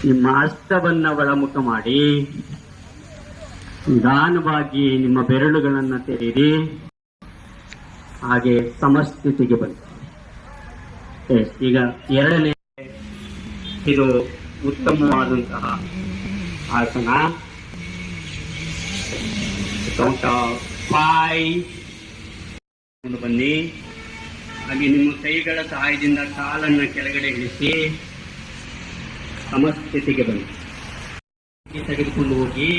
ನಿಮ್ಮ ಹಸ್ತವನ್ನ ಒಳಮುಖ ಮಾಡಿ ನಿಧಾನವಾಗಿ ನಿಮ್ಮ ಬೆರಳುಗಳನ್ನು ತೆರೆಯಿರಿ. ಹಾಗೆ ಸಮಸ್ಥಿತಿಗೆ ಬನ್ನಿ. ಈಗ ಎರಡನೇ, ಇದು ಉತ್ತಮವಾದಂತಹ ಆಸನ. ಕೌಂಟ್ ಆಫ್ 5 ಬನ್ನಿ. ಹಾಗೆ ನಿಮ್ಮ ಕೈಗಳ ಸಹಾಯದಿಂದ ಕಾಲನ್ನು ಕೆಳಗಡೆ ಇಳಿಸಿ ಸಮಸ್ಥಿತಿಗೆ ಬನ್ನಿ. ತೆಗೆದುಕೊಂಡು ಹೋಗಿ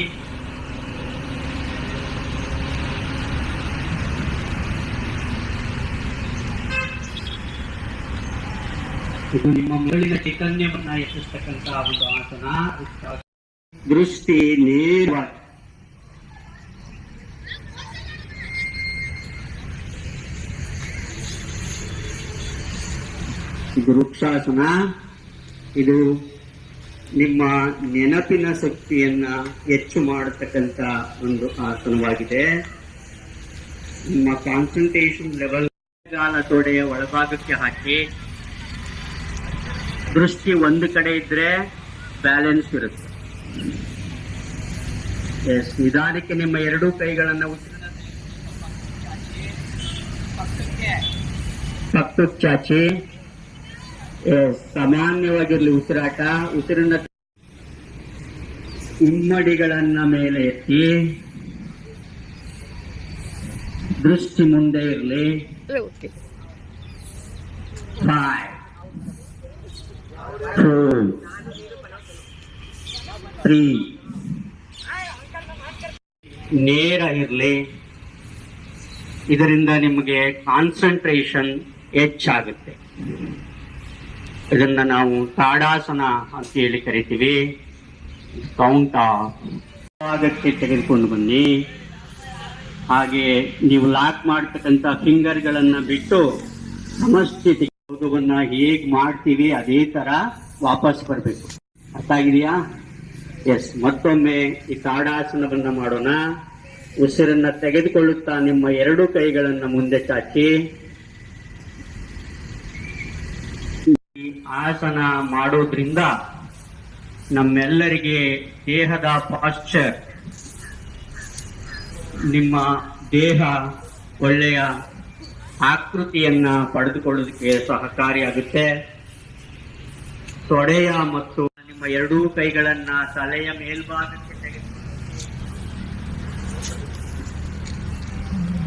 ಇದು ನಿಮ್ಮ ಮೆದುಳಿನ ಚೈತನ್ಯವನ್ನ ಹೆಚ್ಚಿಸ್ತಕ್ಕಂತಹ ಒಂದು ಆಸನ. ದೃಷ್ಟಿ ನೇರವಾಗಿ ಇದು ವೃಕ್ಷಾಸನ. ಇದು ನಿಮ್ಮ ನೆನಪಿನ ಶಕ್ತಿಯನ್ನ ಹೆಚ್ಚು ಮಾಡತಕ್ಕಂತ ಒಂದು ಆಸನವಾಗಿದೆ. ನಿಮ್ಮ ಕಾನ್ಸಂಟ್ರೇಷನ್ ಲೆವೆಲ್ ಕಾಲ ತೊಡೆಯ ಒಳಭಾಗಕ್ಕೆ ಹಾಕಿ ದೃಷ್ಟಿ ಒಂದು ಕಡೆ ಇದ್ರೆ ಬ್ಯಾಲೆನ್ಸ್ ಇರುತ್ತೆ. ನಿಧಾನಕ್ಕೆ ನಿಮ್ಮ ಎರಡೂ ಕೈಗಳನ್ನ ಪಕ್ಕಕ್ಕೆ ಚಾಚಿ. ಸಾಮಾನ್ಯವಾಗಿರ್ಲಿ ಉಸಿರಾಟ. ಉಸಿರನ್ನ ಇಮ್ಮಡಿಗಳನ್ನ ಮೇಲೆ ಎತ್ತಿ ದೃಷ್ಟಿ ಮುಂದೆ ಇರಲಿ. 5 2 3 ನೇರ ಇರಲಿ. ಇದರಿಂದ ನಿಮಗೆ ಕಾನ್ಸಂಟ್ರೇಷನ್ ಹೆಚ್ಚಾಗುತ್ತೆ. ಇದನ್ನ ನಾವು ತಾಡಾಸನ ಅಂತ ಹೇಳಿ ಕರಿತೀವಿ. ಕೌಂಟ್ ಭಾಗಕ್ಕೆ ತೆಗೆದುಕೊಂಡು ಬನ್ನಿ. ಹಾಗೆ ನೀವು ಲಾಕ್ ಮಾಡ್ತಕ್ಕಂಥ ಫಿಂಗರ್ಗಳನ್ನ ಬಿಟ್ಟು ಸಮಸ್ಥಿತಿ ಯೋಗವನ್ನ ಹೇಗ್ ಮಾಡ್ತೀವಿ ಅದೇ ತರ ವಾಪಸ್ ಬರಬೇಕು. ಅರ್ಥ ಆಗಿದೆಯಾ? ಎಸ್. ಮತ್ತೊಮ್ಮೆ ಈ ತಾಡಾಸನವನ್ನ ಮಾಡೋಣ. ಉಸಿರನ್ನ ತೆಗೆದುಕೊಳ್ಳುತ್ತಾ ನಿಮ್ಮ ಎರಡೂ ಕೈಗಳನ್ನ ಮುಂದೆ ಚಾಚಿ. ಈ ಆಸನ ಮಾಡೋದ್ರಿಂದ ನಮ್ಮೆಲ್ಲರಿಗೆ ದೇಹದ ಪಾಶ್ಚರ್, ನಿಮ್ಮ ದೇಹ ಒಳ್ಳೆಯ ಆಕೃತಿಯನ್ನ ಪಡೆದುಕೊಳ್ಳೋದಕ್ಕೆ ಸಹಕಾರಿಯಾಗುತ್ತೆ. ತೊಡೆಯ ಮತ್ತು ನಿಮ್ಮ ಎರಡೂ ಕೈಗಳನ್ನ ತಲೆಯ ಮೇಲ್ಭಾಗಕ್ಕೆ ತೆಗೆದು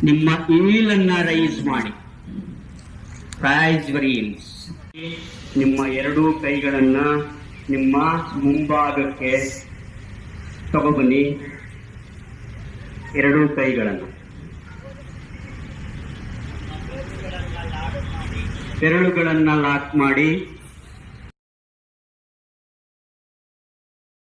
ನಿಮ್ಮ ಈಲನ್ನ ರೈಸ್ ಮಾಡಿ. Raise your eels. ನಿಮ್ಮ ಎರಡೂ ಕೈಗಳನ್ನ ನಿಮ್ಮ ಮುಂಭಾಗಕ್ಕೆ ತಗೊಬನ್ನಿ. ಎರಡೂ ಕೈಗಳನ್ನು ಬೆರಳುಗಳನ್ನ ಲಾಕ್ ಮಾಡಿ